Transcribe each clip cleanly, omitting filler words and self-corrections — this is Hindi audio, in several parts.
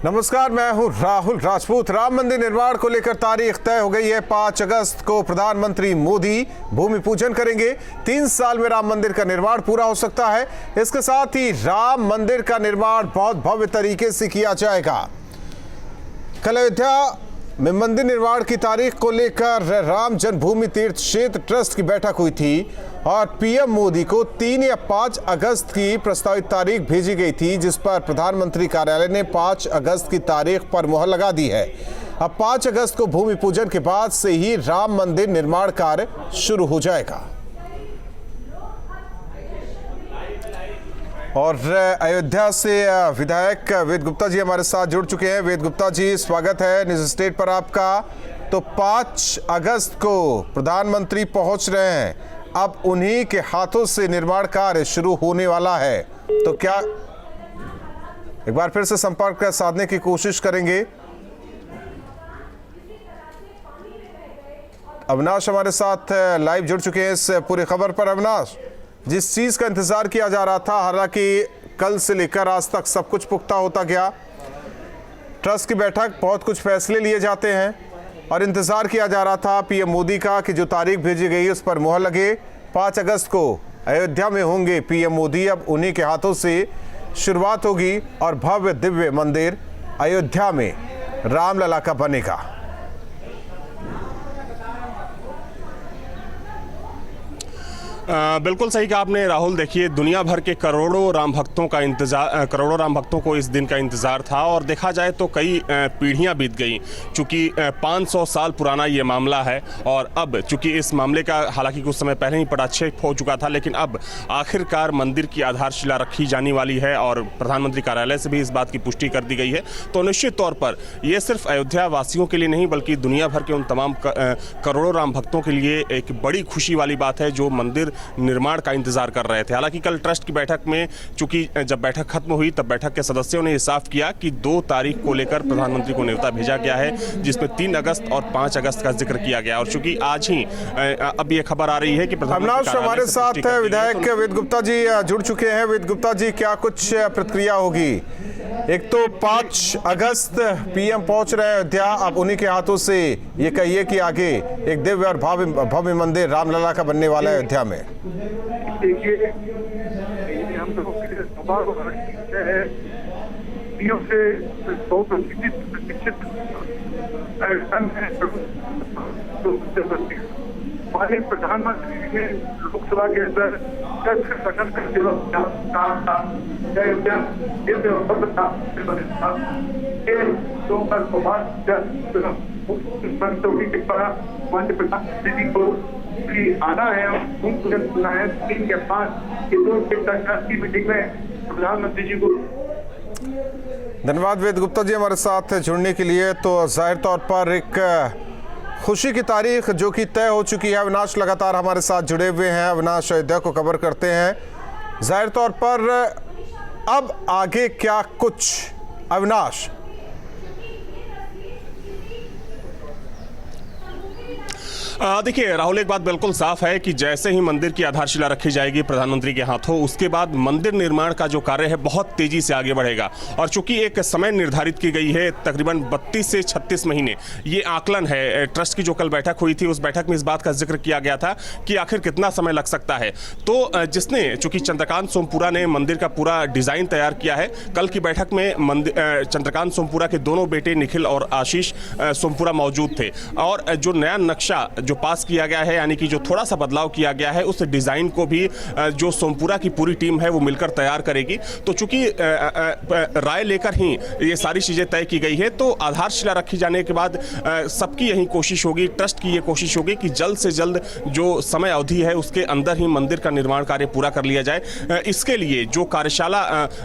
नमस्कार, मैं हूं राहुल राजपूत। राम मंदिर निर्माण को लेकर तारीख तय हो गई है। 5 अगस्त को प्रधानमंत्री मोदी भूमि पूजन करेंगे। 3 साल में राम मंदिर का निर्माण पूरा हो सकता है। इसके साथ ही राम मंदिर का निर्माण बहुत भव्य तरीके से किया जाएगा। कल अयोध्या में मंदिर निर्माण की तारीख को लेकर राम जन्मभूमि तीर्थ क्षेत्र ट्रस्ट की बैठक हुई थी और पीएम मोदी को 3 या 5 अगस्त की प्रस्तावित तारीख भेजी गई थी, जिस पर प्रधानमंत्री कार्यालय ने 5 अगस्त की तारीख पर मुहर लगा दी है। अब 5 अगस्त को भूमि पूजन के बाद से ही राम मंदिर निर्माण कार्य शुरू हो जाएगा। और अयोध्या से विधायक वेद गुप्ता जी हमारे साथ जुड़ चुके हैं। वेद गुप्ता जी, स्वागत है न्यूज़ स्टेट पर आपका। तो 5 अगस्त को प्रधानमंत्री पहुंच रहे हैं, अब उन्हीं के हाथों से निर्माण कार्य शुरू होने वाला है। तो क्या एक बार फिर से संपर्क साधने की कोशिश करेंगे। अविनाश हमारे साथ लाइव जुड़ चुके हैं इस पूरी खबर पर। अविनाश, जिस चीज का इंतजार किया जा रहा था, हालांकि कल से लेकर आज तक सब कुछ पुख्ता होता गया, ट्रस्ट की बैठक, बहुत कुछ फैसले लिए जाते हैं और इंतजार किया जा रहा था पीएम मोदी का कि जो तारीख भेजी गई उस पर मुहर लगे। 5 अगस्त को अयोध्या में होंगे पीएम मोदी। अब उन्हीं के हाथों से शुरुआत होगी और भव्य दिव्य मंदिर अयोध्या में रामलला का बनेगा। बिल्कुल सही कहा आपने राहुल। देखिए, दुनिया भर के करोड़ों राम भक्तों को इस दिन का इंतज़ार था और देखा जाए तो कई पीढ़ियां बीत गई। चूँकि 500 साल पुराना ये मामला है और अब चूँकि इस मामले का हालांकि कुछ समय पहले ही पटाक्षेप हो चुका था, लेकिन अब आखिरकार मंदिर की आधारशिला रखी जाने वाली है और प्रधानमंत्री कार्यालय से भी इस बात की पुष्टि कर दी गई है। तो निश्चित तौर पर यह सिर्फ अयोध्या वासियों के लिए नहीं बल्कि दुनिया भर के उन तमाम करोड़ों राम भक्तों के लिए एक बड़ी खुशी वाली बात है जो मंदिर निर्माण का इंतजार कर रहे थे। हालांकि कल ट्रस्ट की बैठक में चूंकि जब बैठक खत्म हुई तब बैठक के सदस्यों ने साफ किया कि 2 तारीख को लेकर प्रधानमंत्री को न्योता भेजा गया है, जिसमें 3 अगस्त और 5 अगस्त का जिक्र किया गया। और चूंकि आज ही अब ये खबर आ रही है कि प्रधानमंत्री हमारे साथ विधायक वेद गुप्ता जी जुड़ चुके हैं। वेद गुप्ता जी, क्या कुछ प्रतिक्रिया होगी? एक तो 5 अगस्त पीएम पहुंच रहे हैं अयोध्या, अब उन्हीं के हाथों से ये कहिए कि आगे एक दिव्य और भव्य मंदिर रामलला का बनने वाला है अयोध्या में। देखिए, हम लोगों के पीएम से बहुत हमारे प्रधानमंत्री ने लोकसभा के अंदर गठन करते वक्त कहा था प्रधानमंत्री को आना है, सुनना है 3 के 5 के 2 की मीटिंग में प्रधानमंत्री जी को। धन्यवाद वेद गुप्ता जी हमारे साथ जुड़ने के लिए। तो जाहिर तौर पर एक खुशी की तारीख जो कि तय हो चुकी है। अविनाश लगातार हमारे साथ जुड़े हुए हैं। अविनाश अयोध्या को कवर करते हैं। जाहिर तौर पर अब आगे क्या कुछ, अविनाश? देखिए राहुल, एक बात बिल्कुल साफ है कि जैसे ही मंदिर की आधारशिला रखी जाएगी प्रधानमंत्री के हाथों, उसके बाद मंदिर निर्माण का जो कार्य है बहुत तेजी से आगे बढ़ेगा। और चूंकि एक समय निर्धारित की गई है तकरीबन 32 से 36 महीने, ये आकलन है। ट्रस्ट की जो कल बैठक हुई थी उस बैठक में इस बात का जिक्र किया गया था कि आखिर कितना समय लग सकता है। तो जिसने चूंकि चंद्रकांत सोमपुरा ने मंदिर का पूरा डिजाइन तैयार किया है, कल की बैठक में चंद्रकांत सोमपुरा के दोनों बेटे निखिल और आशीष सोमपुरा मौजूद थे। और जो नया नक्शा जो पास किया गया है, यानी कि जो थोड़ा सा बदलाव किया गया है, उस डिजाइन को भी जो सोमपुरा की पूरी टीम है वो मिलकर तैयार करेगी। तो चूंकि राय लेकर ही ये सारी चीजें तय की गई है, तो आधारशिला रखी जाने के बाद सबकी यही कोशिश होगी, ट्रस्ट की ये कोशिश होगी कि जल्द से जल्द जो समय अवधि है उसके अंदर ही मंदिर का निर्माण कार्य पूरा कर लिया जाए। इसके लिए जो कार्यशाला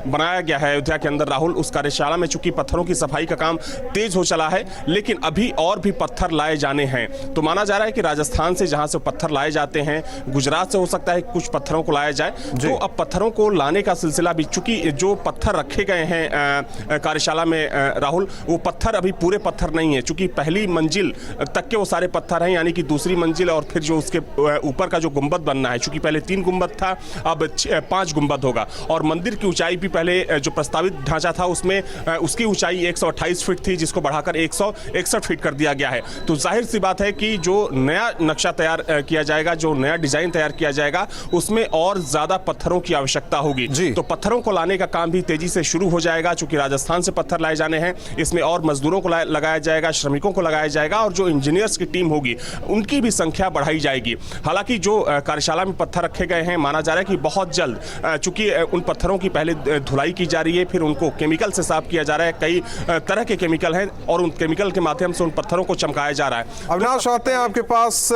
बनाया गया है अयोध्या के अंदर राहुल, उस कार्यशाला में चूंकि पत्थरों की सफाई का काम तेज हो चला है, लेकिन अभी और भी पत्थर लाए जाने हैं। तो माना जा रहा है है कि राजस्थान से जहां से पत्थर लाए जाते हैं, गुजरात से हो सकता है कुछ पत्थरों को लाया जाए, तो अब पत्थरों को लाने का सिलसिला भी, चूंकि जो पत्थर रखे गए हैं कार्यशाला में राहुल, वो पत्थर अभी पूरे पत्थर नहीं है, चूंकि पहली मंजिल तक के वो सारे पत्थर हैं, यानी कि दूसरी मंजिल और फिर जो उसके ऊपर का जो गुंबद बनना है, चूंकि पहले 3 गुंबद था, अब 5 गुंबद होगा। और मंदिर की ऊंचाई भी पहले जो प्रस्तावित ढांचा था उसमें उसकी ऊंचाई 128 फीट थी, जिसको बढ़ाकर 161 फीट कर दिया गया है। तो जाहिर सी बात है कि जो नया नक्शा तैयार किया जाएगा, जो नया डिजाइन तैयार किया जाएगा, उसमें और ज्यादा पत्थरों की आवश्यकता होगी। तो पत्थरों को लाने का काम भी तेजी से शुरू हो जाएगा, चूंकि राजस्थान से पत्थर लाए जाने हैं। इसमें और मजदूरों को लगाया जाएगा, श्रमिकों को लगाया जाएगा, और जो इंजीनियर्स की टीम होगी उनकी भी संख्या बढ़ाई जाएगी। हालांकि जो कार्यशाला में पत्थर रखे गए हैं, माना जा रहा है कि बहुत जल्द, चूंकि उन पत्थरों की पहले धुलाई की जा रही है, फिर उनको केमिकल से साफ किया जा रहा है, कई तरह के केमिकल हैं, और उन केमिकल के माध्यम से उन पत्थरों को चमकाया जा रहा है। अविनाश, आते हैं आपके पास,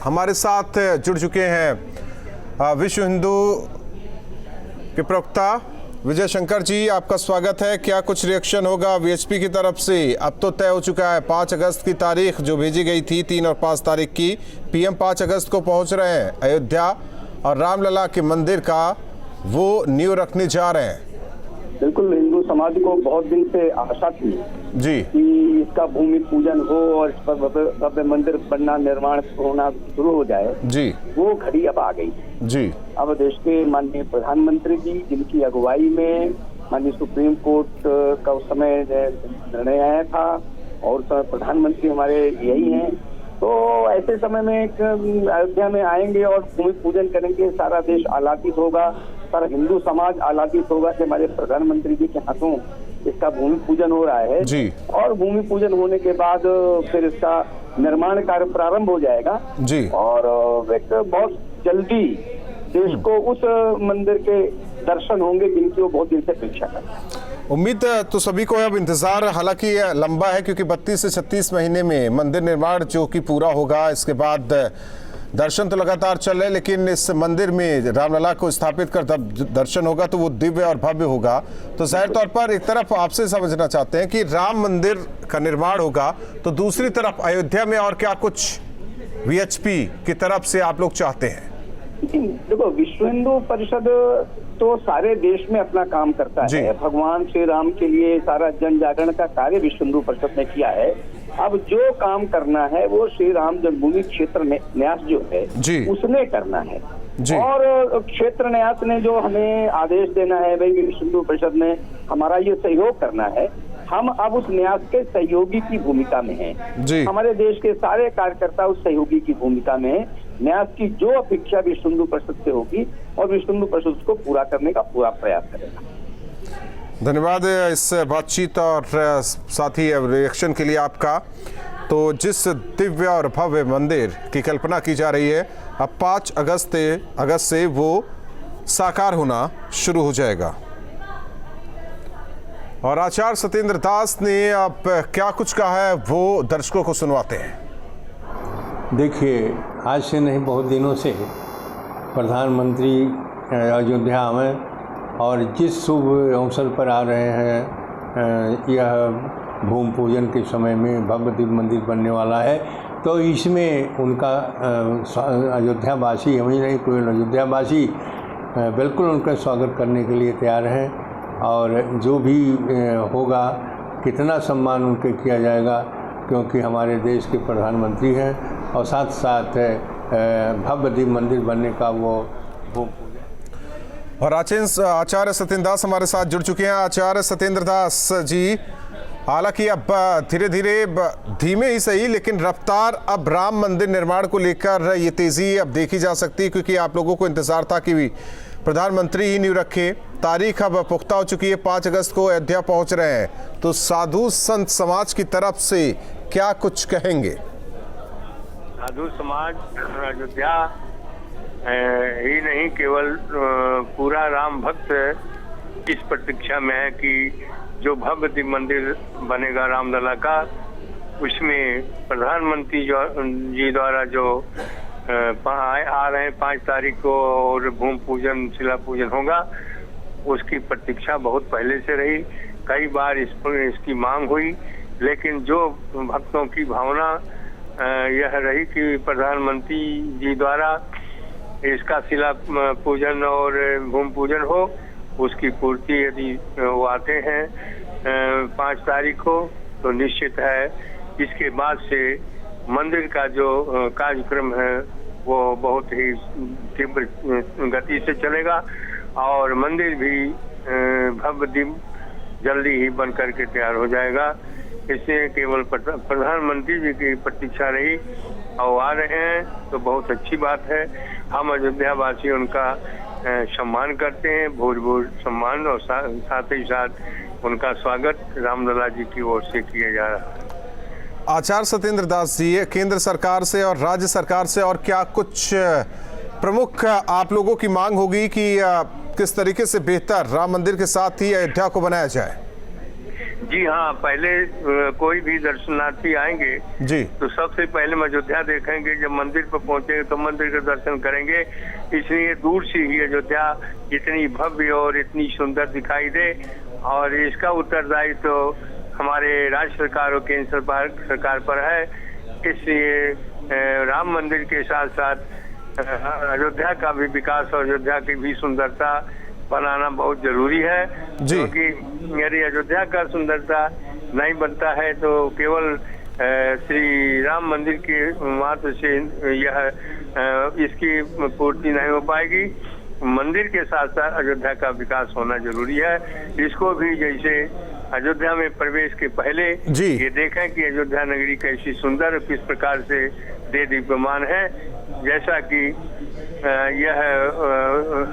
हमारे साथ जुड़ चुके हैं विश्व हिंदू के प्रवक्ता विजय शंकर जी, आपका स्वागत है। क्या कुछ रिएक्शन होगा वीएचपी की तरफ से? अब तो तय हो चुका है 5 अगस्त की तारीख जो भेजी गई थी, 3 और 5 तारीख की, पीएम 5 अगस्त को पहुंच रहे हैं अयोध्या और रामलला के मंदिर का वो नींव रखने जा रहे हैं। बिल्कुल, हिंदू समाज को बहुत दिन से आशा थी जी कि इसका भूमि पूजन हो और इस पर भव्य मंदिर बनना, निर्माण होना शुरू हो जाए जी। वो घड़ी अब आ गई जी। अब देश के माननीय प्रधानमंत्री जी, जिनकी अगुवाई में माननीय सुप्रीम कोर्ट का उस समय निर्णय आया था, और उस समय प्रधानमंत्री हमारे यही हैं, तो ऐसे समय में एक अयोध्या में आएंगे और भूमि पूजन करेंगे। सारा देश आह्लादित होगा, सारा हिंदू समाज आह्लादित होगा कि हमारे प्रधानमंत्री जी के हाथों इसका भूमि पूजन हो रहा है जी। और भूमि पूजन होने के बाद फिर इसका निर्माण कार्य प्रारंभ हो जाएगा जी। और एक बहुत जल्दी देश को उस मंदिर के दर्शन होंगे जिनकी वो बहुत दिन से अपेक्षा कर रहे हैं। उम्मीद तो सभी को अब इंतजार हालांकि लंबा है, क्योंकि 32 से 36 महीने में मंदिर निर्माण जो कि पूरा होगा। इसके बाद दर्शन तो लगातार चल रहे, लेकिन इस मंदिर में रामलला को स्थापित कर दर्शन होगा तो वो दिव्य और भव्य होगा। तो जाहिर तौर पर एक तरफ आपसे समझना चाहते हैं कि राम मंदिर का निर्माण होगा, तो दूसरी तरफ अयोध्या में और क्या कुछ वीएचपी की तरफ से आप लोग चाहते हैं? देखो, विश्व हिंदू परिषद तो सारे देश में अपना काम करता है। भगवान श्री राम के लिए सारा जन जागरण का कार्य विश्व हिंदू परिषद ने किया है। अब जो काम करना है वो श्री राम जन्मभूमि क्षेत्र न्यास जो है उसने करना है और क्षेत्र न्यास ने जो हमें आदेश देना है, भाई विश्व हिंदू परिषद ने हमारा ये सहयोग करना है। हम अब उस न्यास के सहयोगी की भूमिका में हैं। हमारे देश के सारे कार्यकर्ता उस सहयोगी की भूमिका में हैं। न्यास की जो अपेक्षा विश्व हिंदू परिषद से होगी और विश्व हिंदू परिषद उसको पूरा करने का पूरा प्रयास करेगा। धन्यवाद इस बातचीत और साथ ही रिएक्शन के लिए आपका। तो जिस दिव्य और भव्य मंदिर की कल्पना की जा रही है, अब 5 अगस्त से वो साकार होना शुरू हो जाएगा। और आचार्य सत्येंद्र दास ने अब क्या कुछ कहा है वो दर्शकों को सुनवाते हैं। देखिए, आज से नहीं बहुत दिनों से प्रधानमंत्री अयोध्या में और जिस शुभ अवसर पर आ रहे हैं, यह भूमि पूजन के समय में भव्य दिव्य मंदिर बनने वाला है, तो इसमें उनका अयोध्यावासी, हम ही नहीं कोई अयोध्यावासी बिल्कुल उनका स्वागत करने के लिए तैयार हैं। और जो भी होगा, कितना सम्मान उनके किया जाएगा, क्योंकि हमारे देश के प्रधानमंत्री हैं और साथ साथ भव्य दिव्य मंदिर बनने का वो भूमि पूजन। और आचार्य सत्येंद्र दास हमारे साथ जुड़ चुके हैं। आचार्य सत्येंद्र दास जी, हालांकि अब धीरे धीरे, धीमे ही सही, लेकिन रफ्तार अब राम मंदिर निर्माण को लेकर ये तेजी अब देखी जा सकती है, क्योंकि आप लोगों को इंतजार था कि प्रधानमंत्री ही नींव रखे। तारीख अब पुख्ता हो चुकी है, 5 अगस्त को अयोध्या पहुंच रहे हैं, तो साधु संत समाज की तरफ से क्या कुछ कहेंगे? साधु समाज अयोध्या ही नहीं, केवल पूरा राम भक्त इस प्रतीक्षा में है कि जो भव्य दिव्य मंदिर बनेगा रामलला का, उसमें प्रधानमंत्री जी द्वारा जो आ रहे हैं 5 तारीख को और भूमि पूजन, शिला पूजन होगा, उसकी प्रतीक्षा बहुत पहले से रही। कई बार इसकी मांग हुई, लेकिन जो भक्तों की भावना यह रही कि प्रधानमंत्री जी द्वारा इसका शिला पूजन और भूमि पूजन हो, उसकी पूर्ति यदि वो आते हैं 5 तारीख को, तो निश्चित है इसके बाद से मंदिर का जो कार्यक्रम है वो बहुत ही तीव्र गति से चलेगा और मंदिर भी भव्य दिव्य जल्दी ही बन करके तैयार हो जाएगा। इससे केवल प्रधानमंत्री जी की प्रतीक्षा रही और आ रहे हैं तो बहुत अच्छी बात है। हम अयोध्या वासी उनका सम्मान करते हैं, भूर सम्मान, और साथ ही साथ उनका स्वागत रामलला जी की ओर से किया जा रहा है। आचार्य सत्येंद्र दास जी, केंद्र सरकार से और राज्य सरकार से और क्या कुछ प्रमुख आप लोगों की मांग होगी कि किस तरीके से बेहतर राम मंदिर के साथ ही अयोध्या को बनाया जाए? जी हाँ, पहले कोई भी दर्शनार्थी आएंगे जी तो सबसे पहले अयोध्या देखेंगे। जब मंदिर पर पहुंचेंगे तो मंदिर का दर्शन करेंगे, इसलिए दूर से ही अयोध्या इतनी भव्य और इतनी सुंदर दिखाई दे। और इसका उत्तरदायित्व तो हमारे राज्य सरकार और केंद्र सरकार पर है। इसलिए राम मंदिर के साथ साथ अयोध्या का भी विकास और अयोध्या की भी सुंदरता बनाना बहुत जरूरी है, क्योंकि यदि अयोध्या का सुंदरता नहीं बनता है तो केवल श्री राम मंदिर के मात्र से यह इसकी पूर्ति नहीं हो पाएगी। मंदिर के साथ साथ अयोध्या का विकास होना जरूरी है। इसको भी जैसे अयोध्या में प्रवेश के पहले ये देखें कि अयोध्या नगरी कैसी सुंदर किस प्रकार से दे दीप्यमान है, जैसा कि यह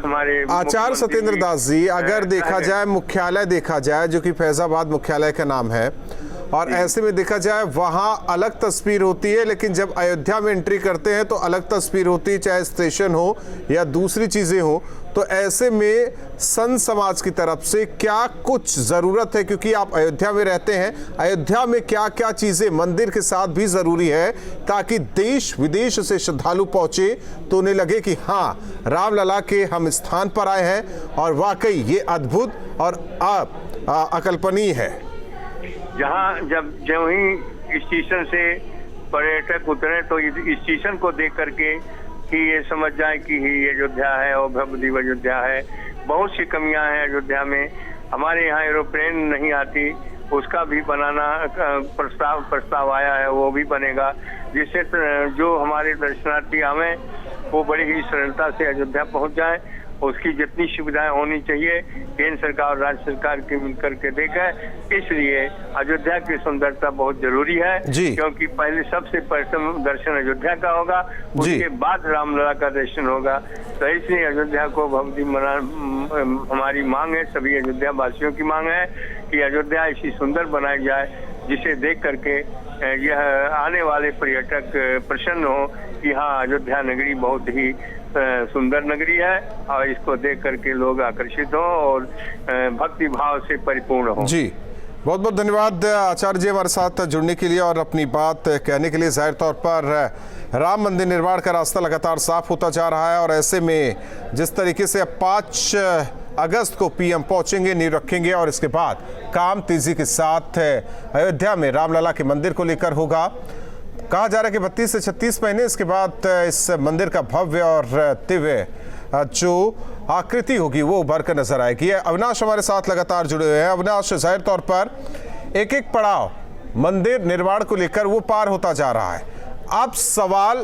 हमारे आचार्य सत्येंद्र दास जी, अगर देखा जाए मुख्यालय देखा जाए जो कि फैजाबाद मुख्यालय का नाम है, और ऐसे में देखा जाए वहां अलग तस्वीर होती है, लेकिन जब अयोध्या में एंट्री करते हैं तो अलग तस्वीर होती है, चाहे स्टेशन हो या दूसरी चीजें हो। तो ऐसे में संत समाज की तरफ से क्या कुछ जरूरत है, क्योंकि आप अयोध्या में रहते हैं, अयोध्या में क्या क्या चीजें मंदिर के साथ भी जरूरी है ताकि देश विदेश से श्रद्धालु पहुंचे तो उन्हें लगे कि हाँ, रामलला के हम स्थान पर आए हैं और वाकई ये अद्भुत और अकल्पनीय है। जहाँ जब ही स्टेशन से पर्यटक उतरे तो इस स्टेशन को देख करके कि ये समझ जाए कि ही अयोध्या है और भव्य अयोध्या है। बहुत सी कमियां हैं अयोध्या में। हमारे यहाँ एरोप्लेन नहीं आती, उसका भी बनाना प्रस्ताव आया है, वो भी बनेगा, जिससे जो हमारे दर्शनार्थी आवे वो बड़ी ही सरलता से अयोध्या पहुँच जाए। उसकी जितनी सुविधाएं होनी चाहिए केंद्र सरकार और राज्य सरकार की मिलकर के देखें। इसलिए अयोध्या की सुंदरता बहुत जरूरी है, क्योंकि पहले सबसे प्रथम दर्शन अयोध्या का होगा, उसके बाद रामलला का दर्शन होगा। तो इसलिए अयोध्या को भव्य हमारी मांग है, सभी अयोध्या वासियों की मांग है कि अयोध्या ऐसी सुंदर बनाई जाए जिसे देख करके यह आने वाले पर्यटक प्रसन्न हो कि हाँ, अयोध्या नगरी बहुत ही सुंदर नगरी है और इसको देख करके लोग आकर्षित हो और भक्ति भाव से परिपूर्ण हो। जी, बहुत बहुत धन्यवाद आचार्य जी हमारे साथ जुड़ने के लिए और अपनी बात कहने के लिए। जाहिर तौर पर राम मंदिर निर्माण का रास्ता लगातार साफ होता जा रहा है और ऐसे में जिस तरीके से 5 अगस्त को पीएम पहुंचेंगे, नींव रखेंगे और इसके बाद काम तेजी के साथ अयोध्या में रामलला के मंदिर को लेकर होगा। कहा जा रहा है कि 32 से 36 महीने इसके बाद इस मंदिर का भव्य और दिव्य जो आकृति होगी वो उभर कर नजर आएगी। अविनाश हमारे साथ लगातार जुड़े हुए हैं। अविनाश, जाहिर तौर पर एक एक पड़ाव मंदिर निर्माण को लेकर वो पार होता जा रहा है। अब सवाल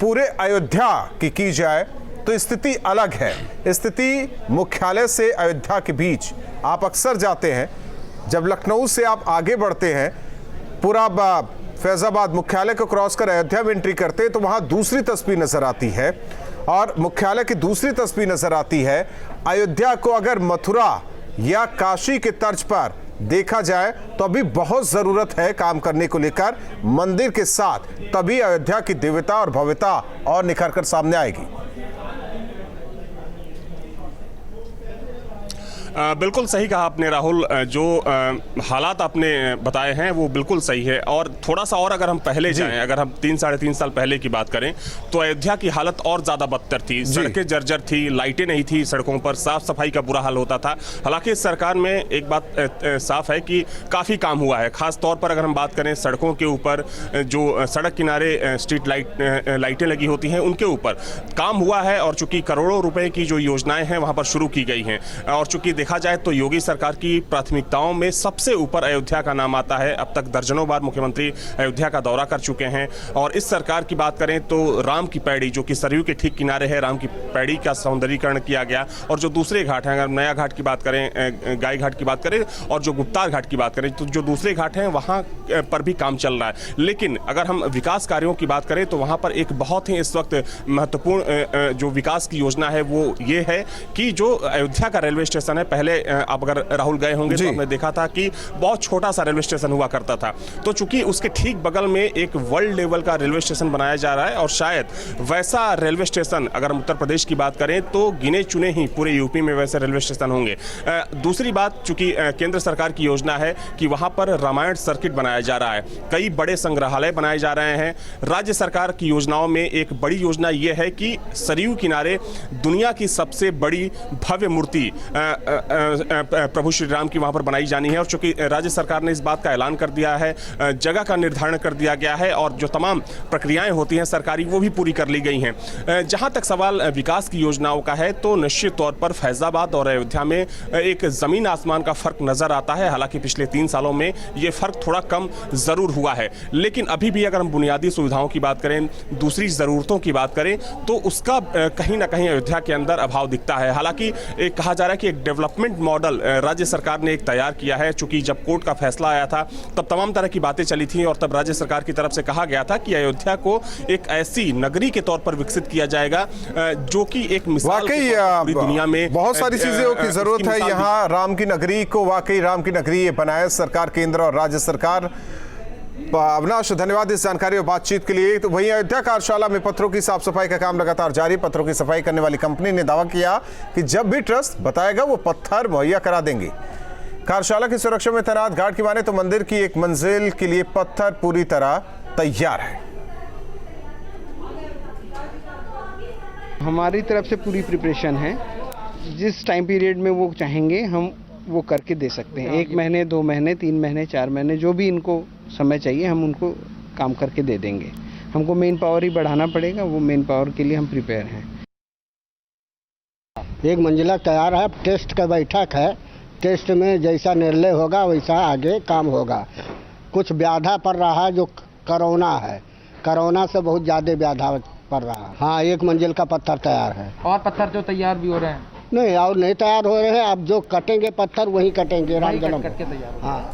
पूरे अयोध्या की जाए तो स्थिति अलग है। स्थिति मुख्यालय से अयोध्या के बीच आप अक्सर जाते हैं, जब लखनऊ से आप आगे बढ़ते हैं, पूरा फैजाबाद मुख्यालय को क्रॉस कर अयोध्या में एंट्री करते हैं तो वहां दूसरी तस्वीर नजर आती है और मुख्यालय की दूसरी तस्वीर नजर आती है। अयोध्या को अगर मथुरा या काशी के तर्ज पर देखा जाए तो अभी बहुत जरूरत है काम करने को लेकर मंदिर के साथ, तभी अयोध्या की दिव्यता और भव्यता और निखर कर सामने आएगी। बिल्कुल सही कहा आपने राहुल, जो हालात आपने बताए हैं वो बिल्कुल सही है। और थोड़ा सा और अगर हम पहले जाएं, अगर हम 3-3.5 साल पहले की बात करें तो अयोध्या की हालत और ज़्यादा बदतर थी। सड़कें जर्जर थी, लाइटें नहीं थी सड़कों पर, साफ सफाई का बुरा हाल होता था। हालांकि इस सरकार में एक बात साफ है कि काफ़ी काम हुआ है। खास तौर पर अगर हम बात करें सड़कों के ऊपर, जो सड़क किनारे स्ट्रीट लाइटें लगी होती हैं उनके ऊपर काम हुआ है। और चूंकि करोड़ों रुपए की जो योजनाएं हैं वहां पर शुरू की गई हैं, और चूंकि देखा जाए तो योगी सरकार की प्राथमिकताओं में सबसे ऊपर अयोध्या का नाम आता है। अब तक दर्जनों बार मुख्यमंत्री अयोध्या का दौरा कर चुके हैं। और इस सरकार की बात करें तो राम की पैड़ी, जो कि सरयू के ठीक किनारे है, राम की पैड़ी का सौंदर्यीकरण किया गया। और जो दूसरे घाट हैं, अगर नया घाट की बात करें, गाय घाट की बात करें, और जो गुप्तार घाट की बात करें, तो जो दूसरे घाट हैं वहां पर भी काम चल रहा है। लेकिन अगर हम विकास कार्यों की बात करें तो वहां पर एक बहुत ही इस वक्त महत्वपूर्ण जो विकास की योजना है वो ये है कि जो अयोध्या का रेलवे स्टेशन है, पहले आप अगर राहुल गए होंगे तो आपने देखा था कि बहुत छोटा सा रेलवे स्टेशन हुआ करता था। तो चूंकि उसके ठीक बगल में एक वर्ल्ड लेवल का रेलवे स्टेशन बनाया जा रहा है, और शायद वैसा रेलवे स्टेशन अगर हम उत्तर प्रदेश की बात करें तो गिने चुने ही पूरे यूपी में वैसे रेलवे स्टेशन होंगे। दूसरी बात, चूंकि केंद्र सरकार की योजना है कि वहां पर रामायण सर्किट बनाया जा रहा है, कई बड़े संग्रहालय बनाए जा रहे हैं। राज्य सरकार की योजनाओं में एक बड़ी योजना यह है कि सरयू किनारे दुनिया की सबसे बड़ी भव्य मूर्ति प्रभु श्री राम की वहां पर बनाई जानी है। और चूंकि राज्य सरकार ने इस बात का ऐलान कर दिया है, जगह का निर्धारण कर दिया गया है, और जो तमाम प्रक्रियाएं होती हैं सरकारी वो भी पूरी कर ली गई हैं। जहां तक सवाल विकास की योजनाओं का है तो निश्चित तौर पर फैजाबाद और अयोध्या में एक जमीन आसमान का फर्क नजर आता है। हालांकि पिछले 3 सालों में ये फर्क थोड़ा कम जरूर हुआ है, लेकिन अभी भी अगर हम बुनियादी सुविधाओं की बात करें, दूसरी जरूरतों की बात करें, तो उसका कहीं ना कहीं अयोध्या के अंदर अभाव दिखता है। हालांकि कहा जा रहा है कि एक डेवलपमेंट मॉडल राज्य सरकार ने एक तैयार किया है। चूंकि जब कोर्ट का फैसला आया था तब तमाम तरह की बातें चली थी, और तब राज्य सरकार की तरफ से कहा गया था कि अयोध्या को एक ऐसी नगरी के तौर पर विकसित किया जाएगा जो कि एक मिसाल वाकई दुनिया में बहुत सारी चीजों की जरूरत है। यहाँ राम की नगरी को वाकई राम की नगरी बनाए सरकार, केंद्र और राज्य सरकार। अविनाश, धन्यवाद इस जानकारी और बातचीत के लिए। तो वहीं अयोध्या कार्यशाला में पत्थरों की साफ सफाई का काम लगातार जारी। पत्थरों की सफाई करने वाली कंपनी ने दावा किया कि जब भी ट्रस्ट बताएगा वो पत्थर मुहैया करा देंगे। कार्यशाला की सुरक्षा में तैनात गार्ड की माने तो मंदिर की एक मंजिल के लिए पत्थर पूरी तरह तैयार है। हमारी तरफ से पूरी प्रिपरेशन है। जिस टाइम पीरियड में वो चाहेंगे हम वो करके दे सकते हैं। 1 महीने, 2 महीने, 3 महीने, 4 महीने, जो भी इनको समय चाहिए हम उनको काम करके दे देंगे। हमको मेन पावर ही बढ़ाना पड़ेगा, वो मेन पावर के लिए हम प्रिपेयर हैं। एक मंजिला तैयार है, टेस्ट का बैठक है। टेस्ट में जैसा निर्णय होगा वैसा आगे काम होगा। कुछ व्याधा पड़ रहा है जो कोरोना है, कोरोना से बहुत ज़्यादा व्याधा पड़ रहा है। हाँ, 1 मंजिल का पत्थर तैयार है। और पत्थर जो तैयार भी हो रहे हैं? नहीं, और नहीं तैयार हो रहे हैं। अब जो कटेंगे पत्थर वही कटेंगे, राम जन्म। कट के तैयार। हाँ।